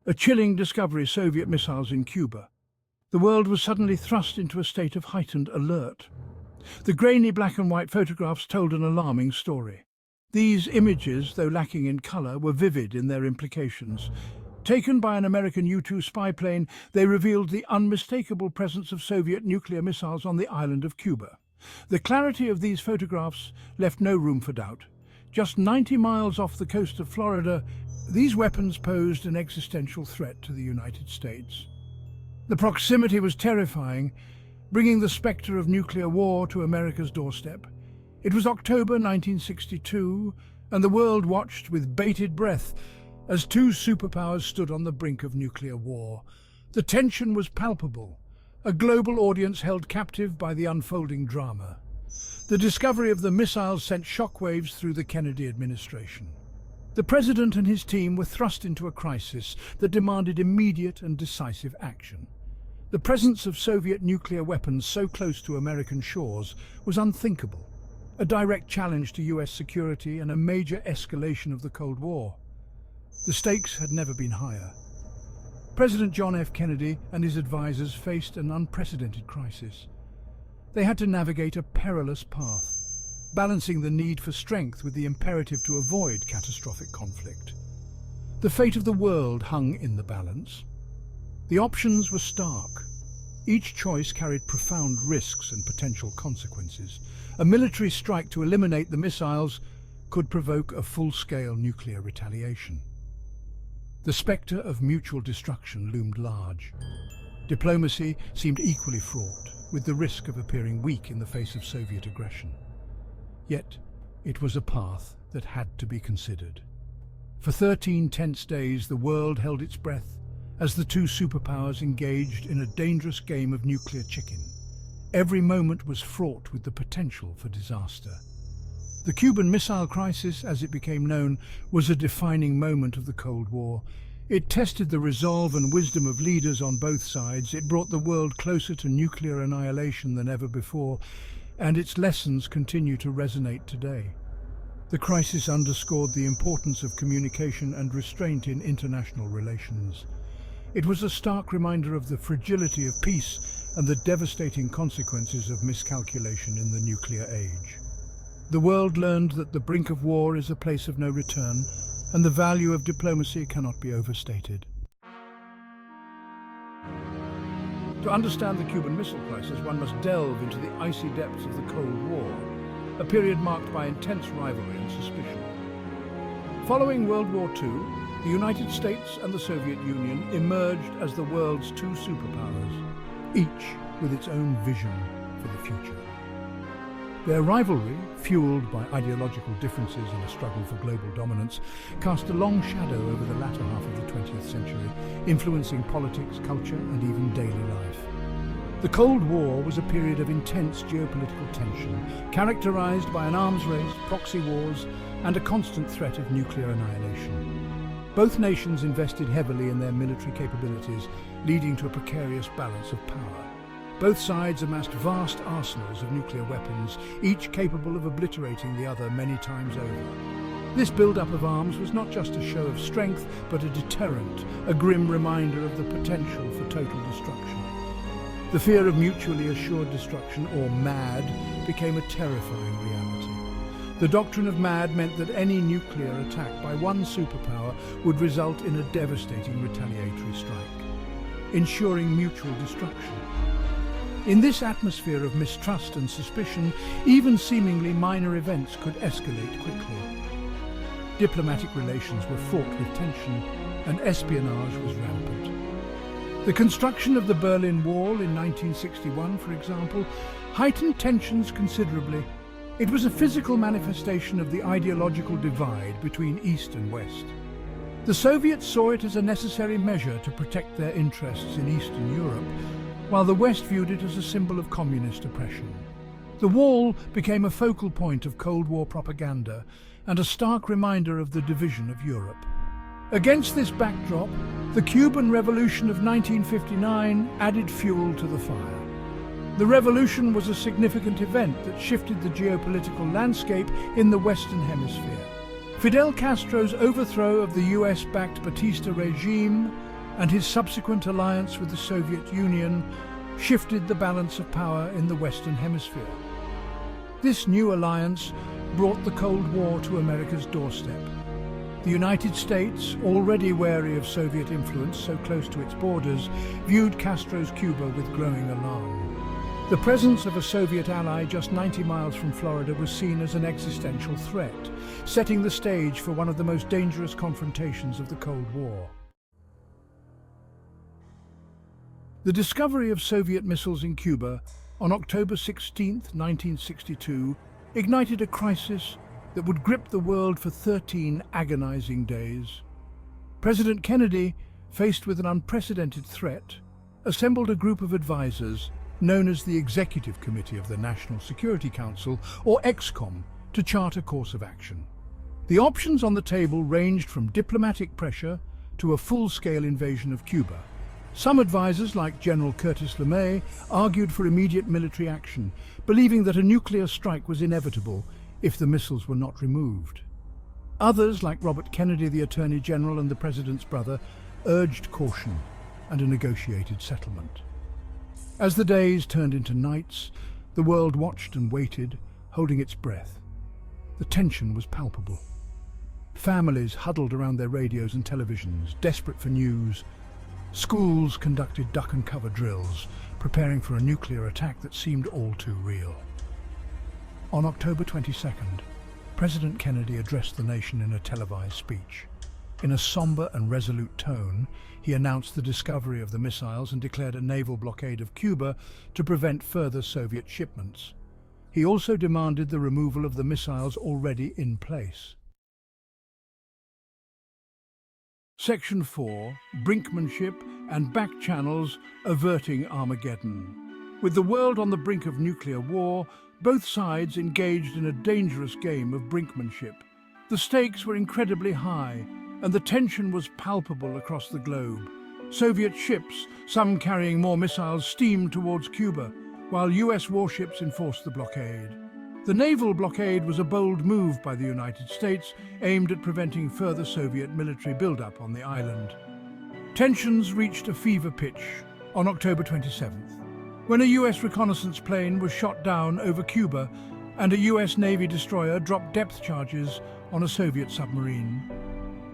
A chilling discovery: Soviet missiles in Cuba. The world was suddenly thrust into a state of heightened alert. The grainy black and white photographs told an alarming story. These images, though lacking in colour, were vivid in their implications. Taken by an American U-2 spy plane, they revealed the unmistakable presence of Soviet nuclear missiles on the island of Cuba. The clarity of these photographs left no room for doubt. Just 90 miles off the coast of Florida, these weapons posed an existential threat to the United States. The proximity was terrifying, bringing the spectre of nuclear war to America's doorstep. It was October 1962, and the world watched with bated breath as two superpowers stood on the brink of nuclear war. The tension was palpable, a global audience held captive by the unfolding drama. The discovery of the missiles sent shockwaves through the Kennedy administration. The president and his team were thrust into a crisis that demanded immediate and decisive action. The presence of Soviet nuclear weapons so close to American shores was unthinkable, a direct challenge to US security and a major escalation of the Cold War. The stakes had never been higher. President John F. Kennedy and his advisors faced an unprecedented crisis. They had to navigate a perilous path, balancing the need for strength with the imperative to avoid catastrophic conflict. The fate of the world hung in the balance. The options were stark. Each choice carried profound risks and potential consequences. A military strike to eliminate the missiles could provoke a full-scale nuclear retaliation. The spectre of mutual destruction loomed large. Diplomacy seemed equally fraught, with the risk of appearing weak in the face of Soviet aggression. Yet, it was a path that had to be considered. For 13 tense days, the world held its breath as the two superpowers engaged in a dangerous game of nuclear chicken. Every moment was fraught with the potential for disaster. The Cuban Missile Crisis, as it became known, was a defining moment of the Cold War. It tested the resolve and wisdom of leaders on both sides. It brought the world closer to nuclear annihilation than ever before, and its lessons continue to resonate today. The crisis underscored the importance of communication and restraint in international relations. It was a stark reminder of the fragility of peace and the devastating consequences of miscalculation in the nuclear age. The world learned that the brink of war is a place of no return, and the value of diplomacy cannot be overstated. To understand the Cuban Missile Crisis, one must delve into the icy depths of the Cold War, a period marked by intense rivalry and suspicion. Following World War II, the United States and the Soviet Union emerged as the world's two superpowers, each with its own vision for the future. Their rivalry, fueled by ideological differences and a struggle for global dominance, cast a long shadow over the latter half of the 20th century, influencing politics, culture, and even daily life. The Cold War was a period of intense geopolitical tension, characterized by an arms race, proxy wars, and a constant threat of nuclear annihilation. Both nations invested heavily in their military capabilities, leading to a precarious balance of power. Both sides amassed vast arsenals of nuclear weapons, each capable of obliterating the other many times over. This build-up of arms was not just a show of strength, but a deterrent, a grim reminder of the potential for total destruction. The fear of mutually assured destruction, or MAD, became a terrifying reality. The doctrine of MAD meant that any nuclear attack by one superpower would result in a devastating retaliatory strike, ensuring mutual destruction. In this atmosphere of mistrust and suspicion, even seemingly minor events could escalate quickly. Diplomatic relations were fraught with tension, and espionage was rampant. The construction of the Berlin Wall in 1961, for example, heightened tensions considerably. It was a physical manifestation of the ideological divide between East and West. The Soviets saw it as a necessary measure to protect their interests in Eastern Europe, while the West viewed it as a symbol of communist oppression. The wall became a focal point of Cold War propaganda and a stark reminder of the division of Europe. Against this backdrop, the Cuban Revolution of 1959 added fuel to the fire. The revolution was a significant event that shifted the geopolitical landscape in the Western Hemisphere. Fidel Castro's overthrow of the US-backed Batista regime and his subsequent alliance with the Soviet Union shifted the balance of power in the Western Hemisphere. This new alliance brought the Cold War to America's doorstep. The United States, already wary of Soviet influence so close to its borders, viewed Castro's Cuba with growing alarm. The presence of a Soviet ally just 90 miles from Florida was seen as an existential threat, setting the stage for one of the most dangerous confrontations of the Cold War. The discovery of Soviet missiles in Cuba on October 16, 1962, ignited a crisis that would grip the world for 13 agonizing days. President Kennedy, faced with an unprecedented threat, assembled a group of advisors known as the Executive Committee of the National Security Council, or EXCOM, to chart a course of action. The options on the table ranged from diplomatic pressure to a full-scale invasion of Cuba. Some advisors, like General Curtis LeMay, argued for immediate military action, believing that a nuclear strike was inevitable if the missiles were not removed. Others, like Robert Kennedy, the Attorney General and the President's brother, urged caution and a negotiated settlement. As the days turned into nights, the world watched and waited, holding its breath. The tension was palpable. Families huddled around their radios and televisions, desperate for news. Schools conducted duck-and-cover drills, preparing for a nuclear attack that seemed all too real. On October 22nd, President Kennedy addressed the nation in a televised speech. In a somber and resolute tone, he announced the discovery of the missiles and declared a naval blockade of Cuba to prevent further Soviet shipments. He also demanded the removal of the missiles already in place. Section 4. Brinkmanship and back channels averting Armageddon. With the world on the brink of nuclear war, both sides engaged in a dangerous game of brinkmanship. The stakes were incredibly high, and the tension was palpable across the globe. Soviet ships, some carrying more missiles, steamed towards Cuba, while US warships enforced the blockade. The naval blockade was a bold move by the United States, aimed at preventing further Soviet military buildup on the island. Tensions reached a fever pitch on October 27th, when a US reconnaissance plane was shot down over Cuba and a US Navy destroyer dropped depth charges on a Soviet submarine.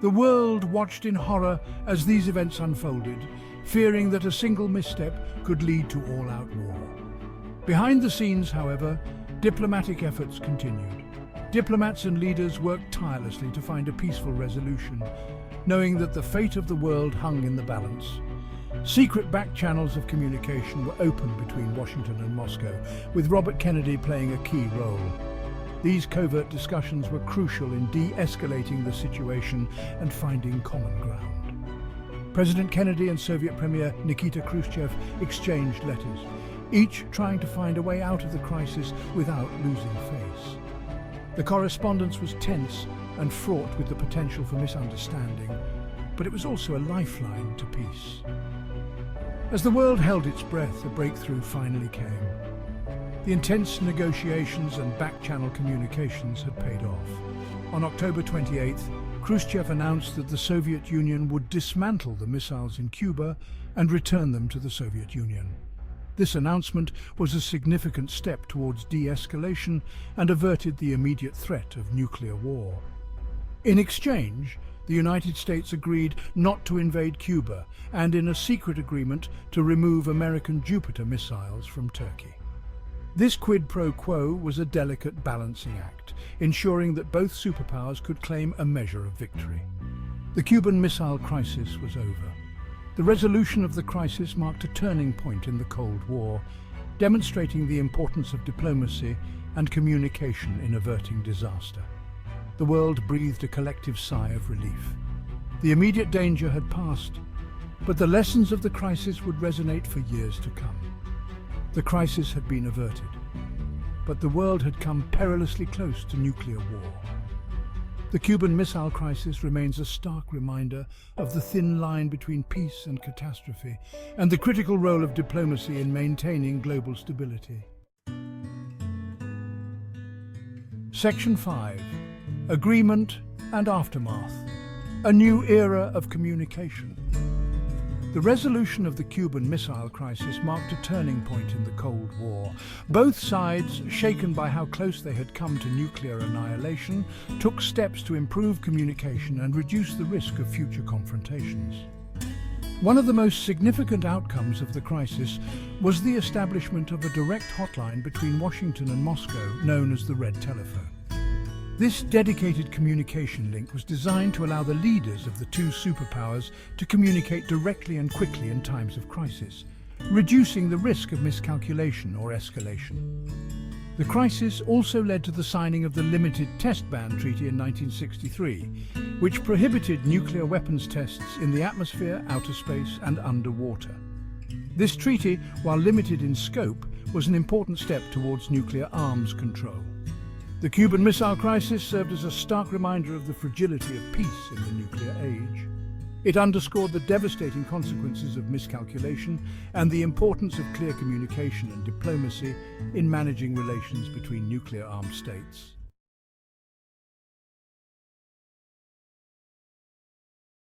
The world watched in horror as these events unfolded, fearing that a single misstep could lead to all-out war. Behind the scenes, however, diplomatic efforts continued. Diplomats and leaders worked tirelessly to find a peaceful resolution, knowing that the fate of the world hung in the balance. Secret back channels of communication were opened between Washington and Moscow, with Robert Kennedy playing a key role. These covert discussions were crucial in de-escalating the situation and finding common ground. President Kennedy and Soviet Premier Nikita Khrushchev exchanged letters, each trying to find a way out of the crisis without losing face. The correspondence was tense and fraught with the potential for misunderstanding, but it was also a lifeline to peace. As the world held its breath, a breakthrough finally came. The intense negotiations and back-channel communications had paid off. On October 28th, Khrushchev announced that the Soviet Union would dismantle the missiles in Cuba and return them to the Soviet Union. This announcement was a significant step towards de-escalation and averted the immediate threat of nuclear war. In exchange, the United States agreed not to invade Cuba and, in a secret agreement, to remove American Jupiter missiles from Turkey. This quid pro quo was a delicate balancing act, ensuring that both superpowers could claim a measure of victory. The Cuban Missile Crisis was over. The resolution of the crisis marked a turning point in the Cold War, demonstrating the importance of diplomacy and communication in averting disaster. The world breathed a collective sigh of relief. The immediate danger had passed, but the lessons of the crisis would resonate for years to come. The crisis had been averted, but the world had come perilously close to nuclear war. The Cuban Missile Crisis remains a stark reminder of the thin line between peace and catastrophe, and the critical role of diplomacy in maintaining global stability. Section 5. Agreement and Aftermath. A new era of communication. The resolution of the Cuban Missile Crisis marked a turning point in the Cold War. Both sides, shaken by how close they had come to nuclear annihilation, took steps to improve communication and reduce the risk of future confrontations. One of the most significant outcomes of the crisis was the establishment of a direct hotline between Washington and Moscow, known as the Red Telephone. This dedicated communication link was designed to allow the leaders of the two superpowers to communicate directly and quickly in times of crisis, reducing the risk of miscalculation or escalation. The crisis also led to the signing of the Limited Test Ban Treaty in 1963, which prohibited nuclear weapons tests in the atmosphere, outer space, and underwater. This treaty, while limited in scope, was an important step towards nuclear arms control. The Cuban Missile Crisis served as a stark reminder of the fragility of peace in the nuclear age. It underscored the devastating consequences of miscalculation and the importance of clear communication and diplomacy in managing relations between nuclear-armed states.